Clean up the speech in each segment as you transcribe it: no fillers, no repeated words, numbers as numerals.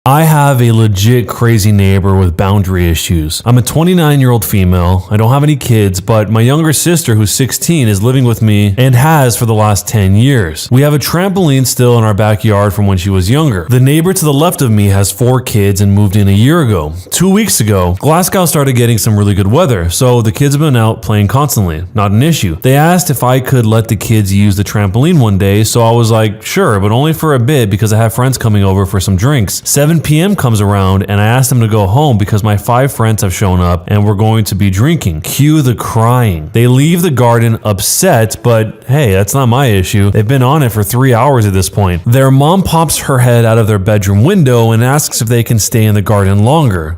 I have a legit crazy neighbor with boundary issues. I'm a 29-year-old female. I don't have any kids, but my younger sister, who's 16, is living with me and has for the last 10 years. We have a trampoline still in our backyard from when she was younger. The neighbor to the left of me has 4 kids and moved in a year ago. 2 weeks ago, Glasgow started getting some really good weather, so the kids have been out playing constantly. Not an issue. They asked if I could let the kids use the trampoline one day, so I was like, sure, but only for a bit because I have friends coming over for some drinks. 7 p.m. comes around and I asked them to go home because my 5 friends have shown up and we're going to be drinking. Cue the crying. They leave the garden upset, but hey, that's not my issue. They've been on it for 3 hours at this point. Their mom pops her head out of their bedroom window and asks if they can stay in the garden longer.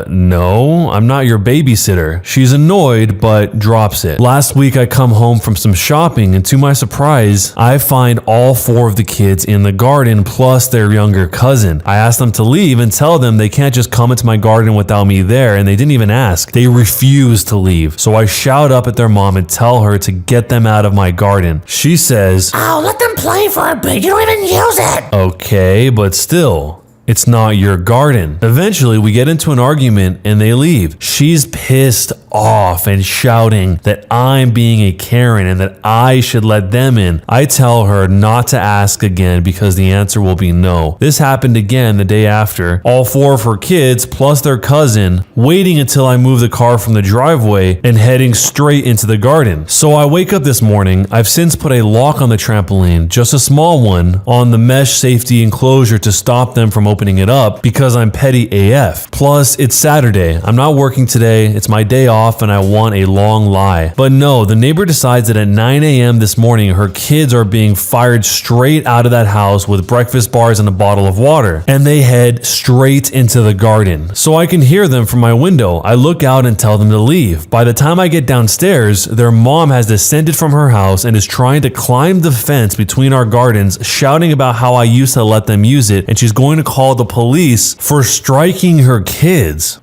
No, I'm not your babysitter. She's annoyed, but drops it. Last week I come home from some shopping and to my surprise, I find all 4 of the kids in the garden plus their younger cousin. I asked them to leave and tell them they can't just come into my garden without me there, and they didn't even ask. They refuse to leave. So I shout up at their mom and tell her to get them out of my garden. She says, "Oh, let them play for a bit. You don't even use it." Okay, but still, it's not your garden. Eventually, we get into an argument and they leave. She's pissed off and shouting that I'm being a Karen and that I should let them in. I tell her not to ask again because the answer will be no. This happened again the day after. All 4 of her kids plus their cousin waiting until I move the car from the driveway and heading straight into the garden. So I wake up this morning. I've since put a lock on the trampoline, just a small one, on the mesh safety enclosure to stop them from opening it up because I'm petty AF. Plus, it's Saturday. I'm not working today. It's my day off and I want a long lie. But no, the neighbor decides that at 9 a.m. this morning, her kids are being fired straight out of that house with breakfast bars and a bottle of water. And they head straight into the garden. So I can hear them from my window. I look out and tell them to leave. By the time I get downstairs, their mom has descended from her house and is trying to climb the fence between our gardens, shouting about how I used to let them use it, and she's going to call the police for striking her kids.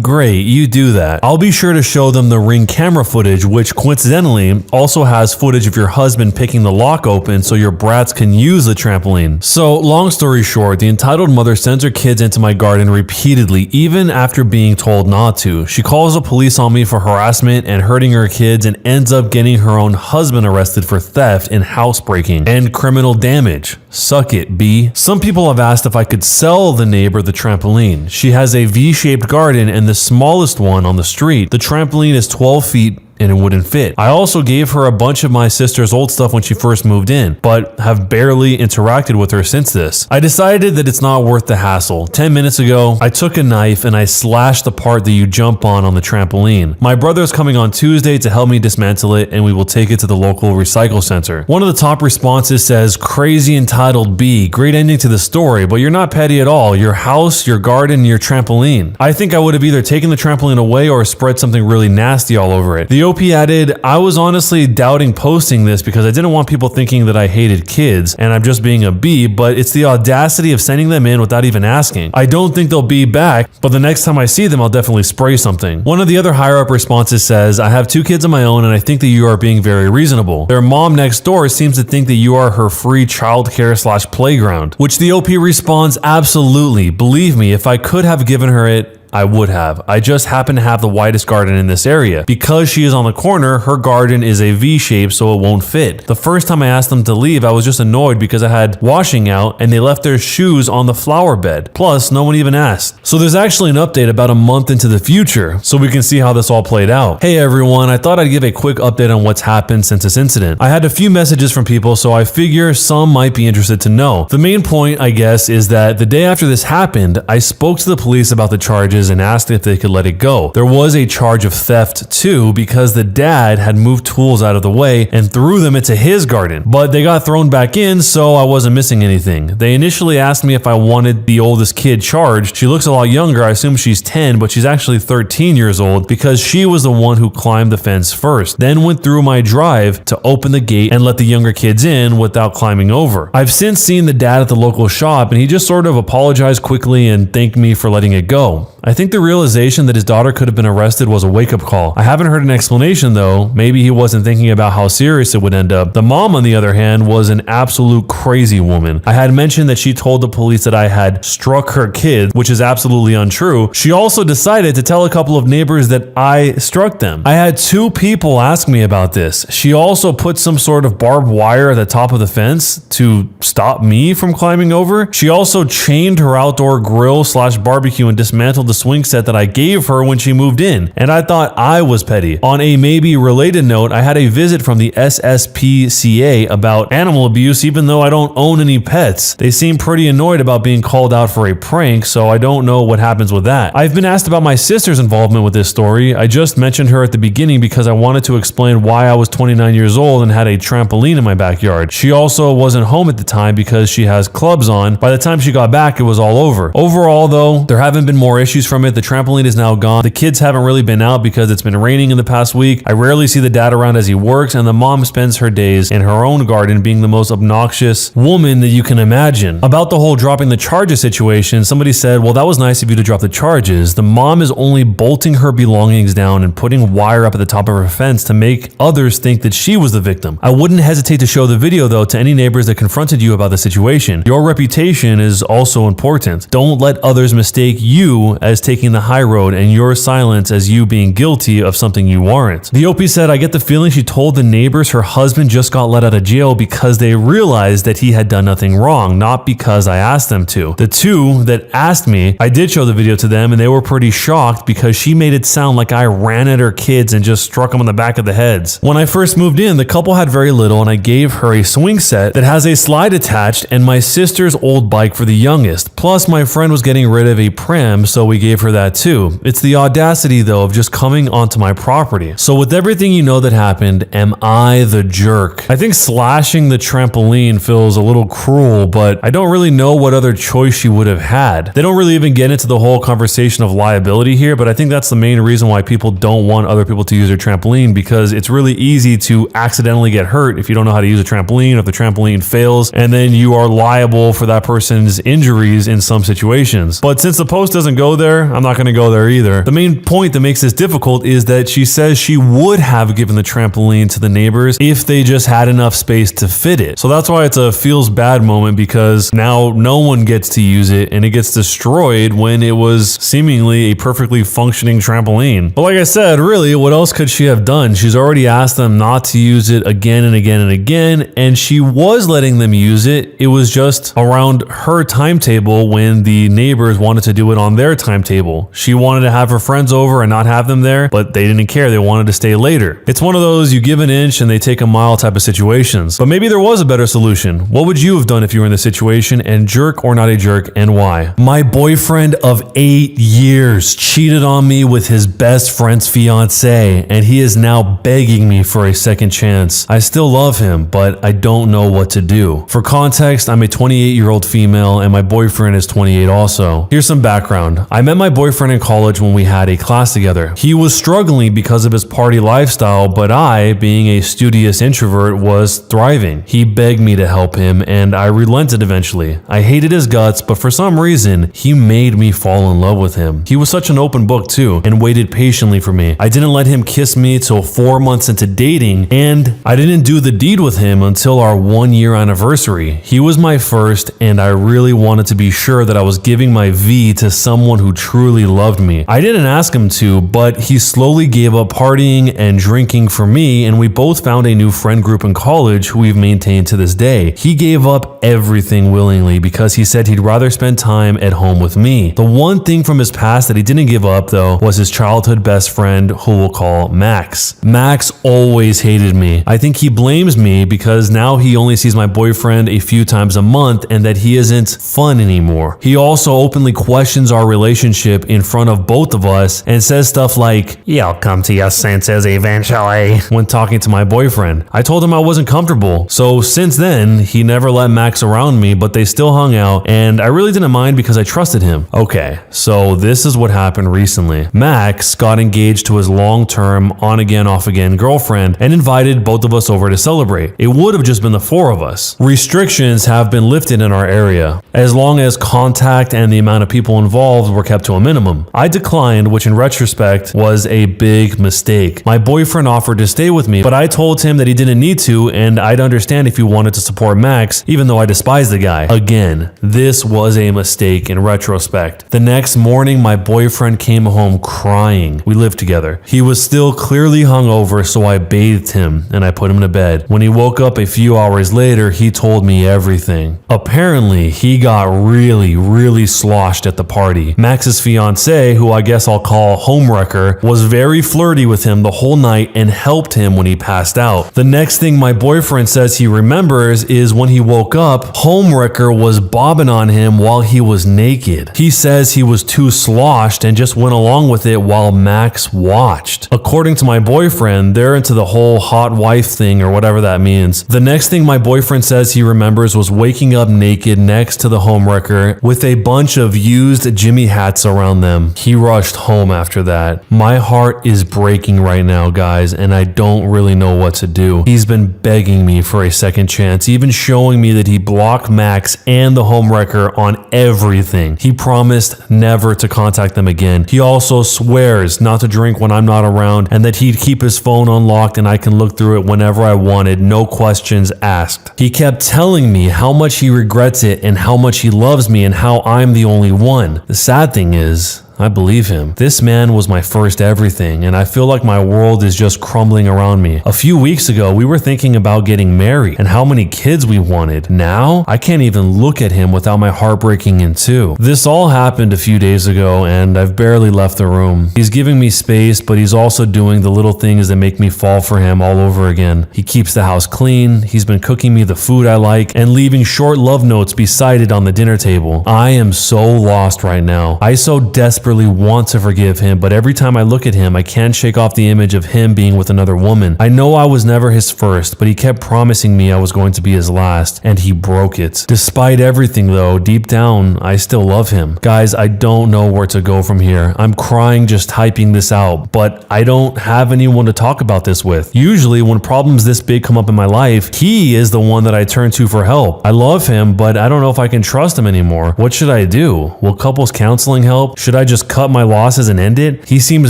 Great, you do that. I'll be sure to show them the Ring camera footage, which coincidentally also has footage of your husband picking the lock open so your brats can use the trampoline. So long story short, the entitled mother sends her kids into my garden repeatedly, even after being told not to. She calls the police on me for harassment and hurting her kids and ends up getting her own husband arrested for theft and housebreaking and criminal damage. Suck it, B. Some people have asked if I could sell the neighbor the trampoline. She has a V-shaped garden and the smallest one on the street. The trampoline is 12 feet and it wouldn't fit. I also gave her a bunch of my sister's old stuff when she first moved in, but have barely interacted with her since this. I decided that it's not worth the hassle. 10 minutes ago, I took a knife and I slashed the part that you jump on the trampoline. My brother's coming on Tuesday to help me dismantle it and we will take it to the local recycle center. One of the top responses says, "Crazy entitled B, great ending to the story, but you're not petty at all. Your house, your garden, your trampoline." I think I would have either taken the trampoline away or spread something really nasty all over it. The OP added, "I was honestly doubting posting this because I didn't want people thinking that I hated kids and I'm just being a B, but it's the audacity of sending them in without even asking. I don't think they'll be back, but the next time I see them, I'll definitely spray something." One of the other higher up responses says, "I have 2 kids of my own and I think that you are being very reasonable. Their mom next door seems to think that you are her free childcare/playground." Which the OP responds, "Absolutely. Believe me, if I could have given her it, I would have. I just happen to have the widest garden in this area. Because she is on the corner, her garden is a V shape so it won't fit. The first time I asked them to leave, I was just annoyed because I had washing out and they left their shoes on the flower bed. Plus, no one even asked." So there's actually an update about a month into the future, so we can see how this all played out. Hey everyone, I thought I'd give a quick update on what's happened since this incident. I had a few messages from people, so I figure some might be interested to know. The main point, I guess, is that the day after this happened, I spoke to the police about the charges and asked if they could let it go. There was a charge of theft too because the dad had moved tools out of the way and threw them into his garden, but they got thrown back in so I wasn't missing anything. They initially asked me if I wanted the oldest kid charged. She looks a lot younger. I assume she's 10, but she's actually 13 years old because she was the one who climbed the fence first, then went through my drive to open the gate and let the younger kids in without climbing over. I've since seen the dad at the local shop and he just sort of apologized quickly and thanked me for letting it go. I think the realization that his daughter could have been arrested was a wake-up call. I haven't heard an explanation though. Maybe he wasn't thinking about how serious it would end up. The mom, on the other hand, was an absolute crazy woman. I had mentioned that she told the police that I had struck her kid, which is absolutely untrue. She also decided to tell a couple of neighbors that I struck them. I had 2 people ask me about this. She also put some sort of barbed wire at the top of the fence to stop me from climbing over. She also chained her outdoor grill / barbecue and dismantled the swing set that I gave her when she moved in. And I thought I was petty. On a maybe related note, I had a visit from the SSPCA about animal abuse, even though I don't own any pets. They seem pretty annoyed about being called out for a prank, so I don't know what happens with that. I've been asked about my sister's involvement with this story. I just mentioned her at the beginning because I wanted to explain why I was 29 years old and had a trampoline in my backyard. She also wasn't home at the time because she has clubs on. By the time she got back, it was all over. Overall though, there haven't been more issues from it. The trampoline is now gone. The kids haven't really been out because it's been raining in the past week. I rarely see the dad around as he works, and the mom spends her days in her own garden being the most obnoxious woman that you can imagine. About the whole dropping the charges situation, somebody said, well, that was nice of you to drop the charges. The mom is only bolting her belongings down and putting wire up at the top of her fence to make others think that she was the victim. I wouldn't hesitate to show the video though to any neighbors that confronted you about the situation. Your reputation is also important. Don't let others mistake you as taking the high road and your silence as you being guilty of something you aren't. The OP said, I get the feeling she told the neighbors her husband just got let out of jail because they realized that he had done nothing wrong, not because I asked them to. The 2 that asked me, I did show the video to them and they were pretty shocked because she made it sound like I ran at her kids and just struck them on the back of the heads. When I first moved in, the couple had very little and I gave her a swing set that has a slide attached and my sister's old bike for the youngest. Plus my friend was getting rid of a pram, so we gave her that too. It's the audacity though of just coming onto my property. So with everything you know that happened, am I the jerk? I think slashing the trampoline feels a little cruel, but I don't really know what other choice she would have had. They don't really even get into the whole conversation of liability here, but I think that's the main reason why people don't want other people to use their trampoline, because it's really easy to accidentally get hurt if you don't know how to use a trampoline, if the trampoline fails, and then you are liable for that person's injuries in some situations. But since the post doesn't go there, I'm not going to go there either. The main point that makes this difficult is that she says she would have given the trampoline to the neighbors if they just had enough space to fit it. So that's why it's a feels bad moment, because now no one gets to use it and it gets destroyed when it was seemingly a perfectly functioning trampoline. But like I said, really, what else could she have done? She's already asked them not to use it again and again and again, and she was letting them use it. It was just around her timetable when the neighbors wanted to do it on their timetable. She wanted to have her friends over and not have them there, but they didn't care. They wanted to stay later. It's one of those you give an inch and they take a mile type of situations. But maybe there was a better solution. What would you have done if you were in this situation, and jerk or not a jerk, and why? My boyfriend of 8 years cheated on me with his best friend's fiance, and he is now begging me for a second chance. I still love him, but I don't know what to do. For context, I'm a 28-year-old female and my boyfriend is 28 also. Here's some background. I met my boyfriend in college when we had a class together. He was struggling because of his party lifestyle, but I, being a studious introvert, was thriving. He begged me to help him and I relented eventually. I hated his guts, but for some reason, he made me fall in love with him. He was such an open book too, and waited patiently for me. I didn't let him kiss me till 4 months into dating, and I didn't do the deed with him until our 1-year anniversary. He was my first, and I really wanted to be sure that I was giving my V to someone who truly loved me. I didn't ask him to, but he slowly gave up partying and drinking for me, and we both found a new friend group in college who we've maintained to this day. He gave up everything willingly because he said he'd rather spend time at home with me. The one thing from his past that he didn't give up though was his childhood best friend, who we'll call Max. Max always hated me. I think he blames me because now he only sees my boyfriend a few times a month and that he isn't fun anymore. He also openly questions our relationship in front of both of us and says stuff like, "You'll come to your senses eventually," when talking to my boyfriend. I told him I wasn't comfortable. So since then, he never let Max around me, but they still hung out, and I really didn't mind because I trusted him. Okay, so this is what happened recently. Max got engaged to his long-term, on-again, off-again girlfriend and invited both of us over to celebrate. It would have just been the 4 of us. Restrictions have been lifted in our area. As long as contact and the amount of people involved were kept kept to a minimum. I declined, which in retrospect was a big mistake. My boyfriend offered to stay with me, but I told him that he didn't need to, and I'd understand if he wanted to support Max, even though I despise the guy. Again, this was a mistake in retrospect. The next morning, my boyfriend came home crying. We lived together. He was still clearly hungover, so I bathed him and I put him to bed. When he woke up a few hours later, he told me everything. Apparently, he got really sloshed at the party. Max's fiance, who I guess I'll call HO겪er, was very flirty with him the whole night and helped him when he passed out. The next thing my boyfriend says he remembers is when he woke up, HOwaxer was bobbing on him while he was naked. He says he was too sloshed and just went along with it while Max watched. According to my boyfriend, they're into the whole hot wife thing or whatever that means. The next thing my boyfriend says he remembers was waking up naked next to the HOwaxer with a bunch of used Jimmy hats around them. He rushed home after that. My heart is breaking right now, guys, and I don't really know what to do. He's been begging me for a second chance, even showing me that he blocked Max and the HOwaxer on everything. He promised never to contact them again. He also swears not to drink when I'm not around and that he'd keep his phone unlocked and I can look through it whenever I wanted, no questions asked. He kept telling me how much he regrets it and how much he loves me and how I'm the only one. The sad thing is, I believe him. This man was my first everything, and I feel like my world is just crumbling around me. A few weeks ago, we were thinking about getting married and how many kids we wanted. Now, I can't even look at him without my heart breaking in two. This all happened a few days ago, and I've barely left the room. He's giving me space, but he's also doing the little things that make me fall for him all over again. He keeps the house clean, he's been cooking me the food I like, and leaving short love notes beside it on the dinner table. I am so lost right now. I so desperately want to forgive him, but every time I look at him, I can't shake off the image of him being with another woman. I know I was never his first, but he kept promising me I was going to be his last, and he broke it. Despite everything though, deep down, I still love him. Guys, I don't know where to go from here. I'm crying just typing this out, but I don't have anyone to talk about this with. Usually when problems this big come up in my life, he is the one that I turn to for help. I love him, but I don't know if I can trust him anymore. What should I do? Will couples counseling help? Should I just cut my losses and end it? He seems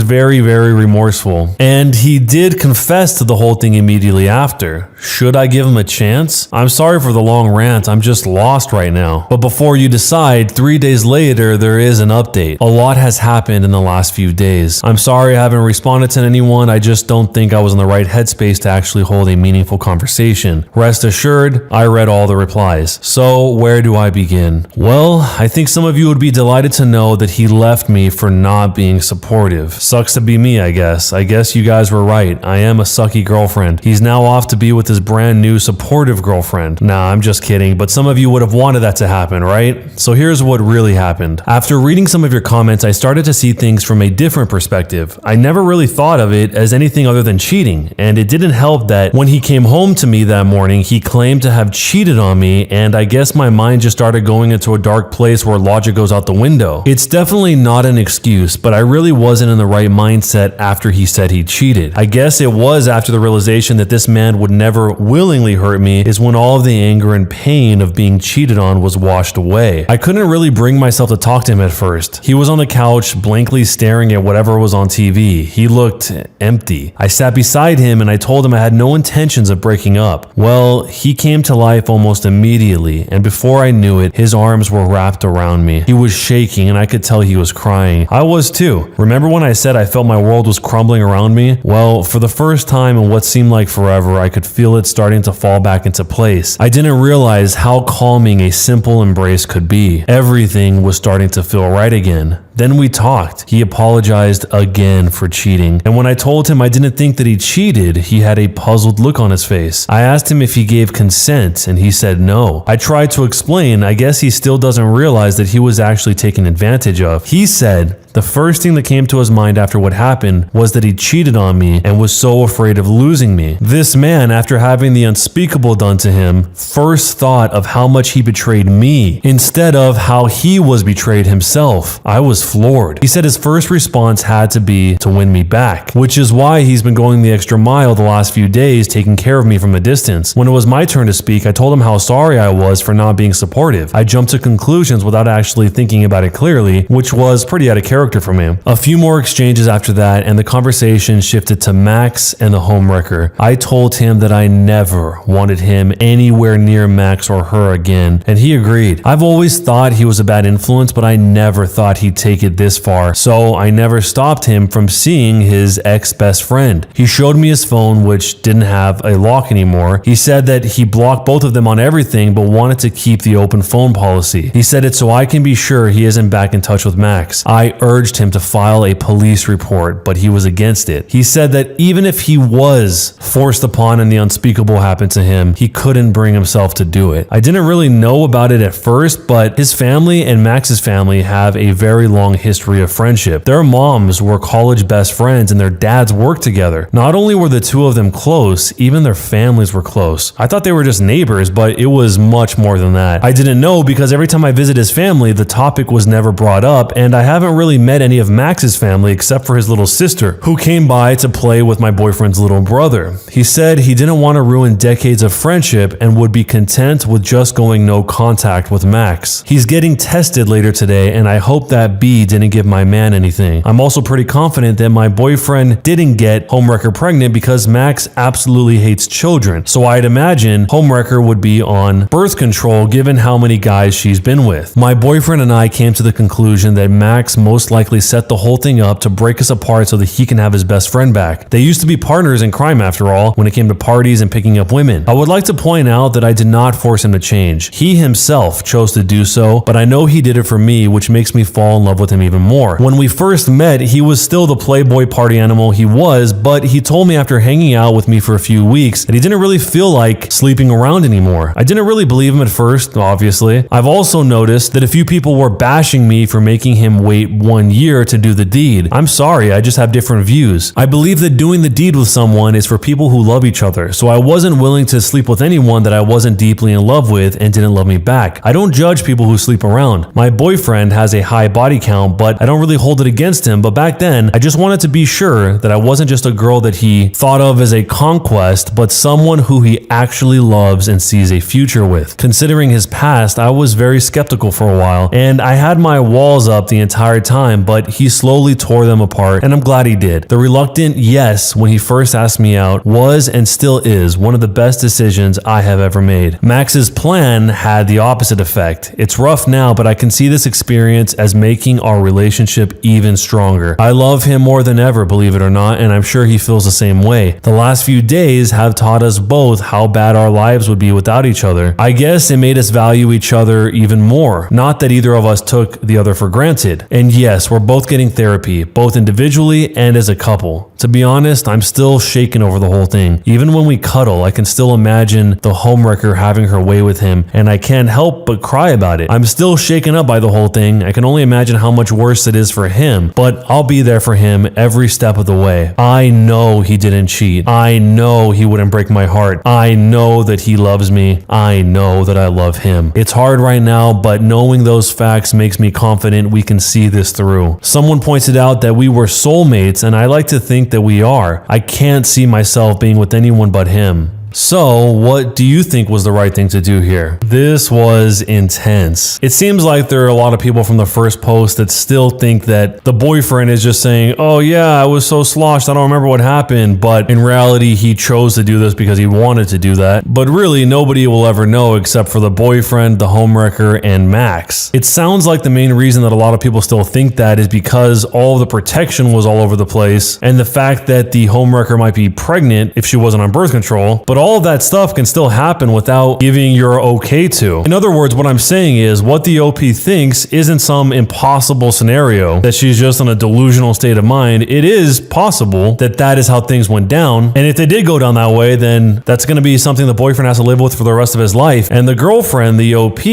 very remorseful. And he did confess to the whole thing immediately after. Should I give him a chance? I'm sorry for the long rant, I'm just lost right now. But before you decide, 3 days later, there is an update. A lot has happened in the last few days. I'm sorry I haven't responded to anyone, I just don't think I was in the right headspace to actually hold a meaningful conversation. Rest assured, I read all the replies. So where do I begin? Well, I think some of you would be delighted to know that he left me for not being supportive. Sucks to be me, I guess. I guess you guys were right. I am a sucky girlfriend. He's now off to be with his brand new supportive girlfriend. Nah, I'm just kidding, but some of you would have wanted that to happen, right? So here's what really happened. After reading some of your comments, I started to see things from a different perspective. I never really thought of it as anything other than cheating, and it didn't help that when he came home to me that morning, he claimed to have cheated on me, and I guess my mind just started going into a dark place where logic goes out the window. It's definitely not an excuse, but I really wasn't in the right mindset after he said he cheated. I guess it was after the realization that this man would never willingly hurt me is when all of the anger and pain of being cheated on was washed away. I couldn't really bring myself to talk to him at first. He was on the couch blankly staring at whatever was on TV. He looked empty. I sat beside him and I told him I had no intentions of breaking up. Well, he came to life almost immediately, and before I knew it, his arms were wrapped around me. He was shaking and I could tell he was crying. I was too. Remember when I said I felt my world was crumbling around me? Well, for the first time in what seemed like forever, I could feel it starting to fall back into place. I didn't realize how calming a simple embrace could be. Everything was starting to feel right again. Then we talked. He apologized again for cheating. And when I told him I didn't think that he cheated, he had a puzzled look on his face. I asked him if he gave consent, and he said no. I tried to explain. I guess he still doesn't realize that he was actually taken advantage of. He said the first thing that came to his mind after what happened was that he cheated on me and was so afraid of losing me. This man, after having the unspeakable done to him, first thought of how much he betrayed me instead of how he was betrayed himself. I was floored. He said his first response had to be to win me back, which is why he's been going the extra mile the last few days, taking care of me from a distance. When it was my turn to speak, I told him how sorry I was for not being supportive. I jumped to conclusions without actually thinking about it clearly, which was pretty out of character for me. A few more exchanges after that, and the conversation shifted to Max and the homewrecker. I told him that I never wanted him anywhere near Max or her again, and he agreed. I've always thought he was a bad influence, but I never thought he'd take it this far, so I never stopped him from seeing his ex-best friend. He showed me his phone, which didn't have a lock anymore. He said that he blocked both of them on everything, but wanted to keep the open phone policy. He said it so I can be sure he isn't back in touch with Max. I urged him to file a police report, but he was against it. He said that even if he was forced upon and the unspeakable happened to him, he couldn't bring himself to do it. I didn't really know about it at first, but his family and Max's family have a very long history of friendship. Their moms were college best friends and their dads worked together. Not only were the two of them close, even their families were close. I thought they were just neighbors, but it was much more than that. I didn't know because every time I visit his family, the topic was never brought up, and I haven't really met any of Max's family except for his little sister, who came by to play with my boyfriend's little brother. He said he didn't want to ruin decades of friendship and would be content with just going no contact with Max. He's getting tested later today, and I hope that B didn't give my man anything. I'm also pretty confident that my boyfriend didn't get homewrecker pregnant because Max absolutely hates children, so I'd imagine homewrecker would be on birth control given how many guys she's been with. My boyfriend and I came to the conclusion that Max most likely set the whole thing up to break us apart so that he can have his best friend back. They used to be partners in crime after all, when it came to parties and picking up women. I would like to point out that I did not force him to change. He himself chose to do so, but I know he did it for me, which makes me fall in love with him even more. When we first met, he was still the playboy party animal he was, but he told me after hanging out with me for a few weeks that he didn't really feel like sleeping around anymore. I didn't really believe him at first, obviously. I've also noticed that a few people were bashing me for making him wait 1 year to do the deed. I'm sorry, I just have different views. I believe that doing the deed with someone is for people who love each other, so I wasn't willing to sleep with anyone that I wasn't deeply in love with and didn't love me back. I don't judge people who sleep around. My boyfriend has a high body count, but I don't really hold it against him, but back then, I just wanted to be sure that I wasn't just a girl that he thought of as a conquest, but someone who he actually loves and sees a future with. Considering his past, I was very skeptical for a while, and I had my walls up the entire time, but he slowly tore them apart, and I'm glad he did. The reluctant yes when he first asked me out was and still is one of the best decisions I have ever made. Max's plan had the opposite effect. It's rough now, but I can see this experience as making our relationship even stronger. I love him more than ever, believe it or not, and I'm sure he feels the same way. The last few days have taught us both how bad our lives would be without each other. I guess it made us value each other even more. Not that either of us took the other for granted. And yes, we're both getting therapy, both individually and as a couple. To be honest, I'm still shaken over the whole thing. Even when we cuddle, I can still imagine the homewrecker having her way with him, and I can't help but cry about it. I'm still shaken up by the whole thing. I can only imagine how much worse it is for him, but I'll be there for him every step of the way. I know he didn't cheat. I know he wouldn't break my heart. I know that he loves me. I know that I love him. It's hard right now, but knowing those facts makes me confident we can see this through. Someone pointed out that we were soulmates, and I like to think that we are. I can't see myself being with anyone but him. So, what do you think was the right thing to do here? This was intense. It seems like there are a lot of people from the first post that still think that the boyfriend is just saying, oh yeah, I was so sloshed, I don't remember what happened, but in reality, he chose to do this because he wanted to do that. But really, nobody will ever know except for the boyfriend, the homewrecker, and Max. It sounds like the main reason that a lot of people still think that is because all of the protection was all over the place, and the fact that the homewrecker might be pregnant if she wasn't on birth control, but all of that stuff can still happen without giving your okay to. In other words, what I'm saying is what the OP thinks isn't some impossible scenario that she's just in a delusional state of mind. It is possible that that is how things went down. And if they did go down that way, then that's going to be something the boyfriend has to live with for the rest of his life. And the girlfriend, the OP,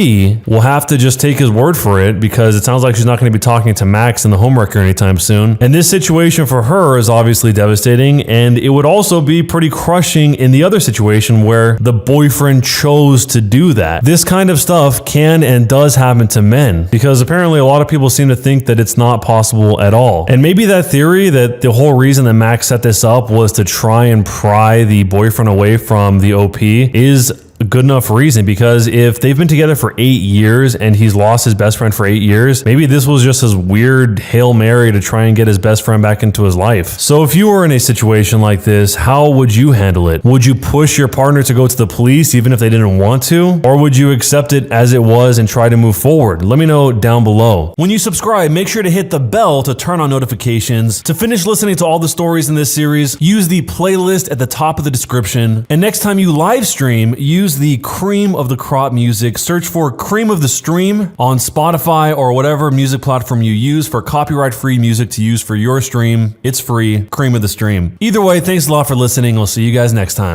will have to just take his word for it because it sounds like she's not going to be talking to Max and the homewrecker anytime soon. And this situation for her is obviously devastating, and it would also be pretty crushing in the other situation situation where the boyfriend chose to do that. This kind of stuff can and does happen to men, because apparently a lot of people seem to think that it's not possible at all. And maybe that theory that the whole reason that Max set this up was to try and pry the boyfriend away from the OP is a good enough reason, because if they've been together for 8 years and he's lost his best friend for 8 years, maybe this was just his weird Hail Mary to try and get his best friend back into his life. So if you were in a situation like this, how would you handle it? Would you push your partner to go to the police even if they didn't want to? Or would you accept it as it was and try to move forward? Let me know down below. When you subscribe, make sure to hit the bell to turn on notifications. To finish listening to all the stories in this series, use the playlist at the top of the description. And next time you live stream, use the cream of the crop music. Search for Cream of the Stream on Spotify or whatever music platform you use for copyright-free music to use for your stream. It's free. Cream of the Stream. Either way, thanks a lot for listening. We'll see you guys next time.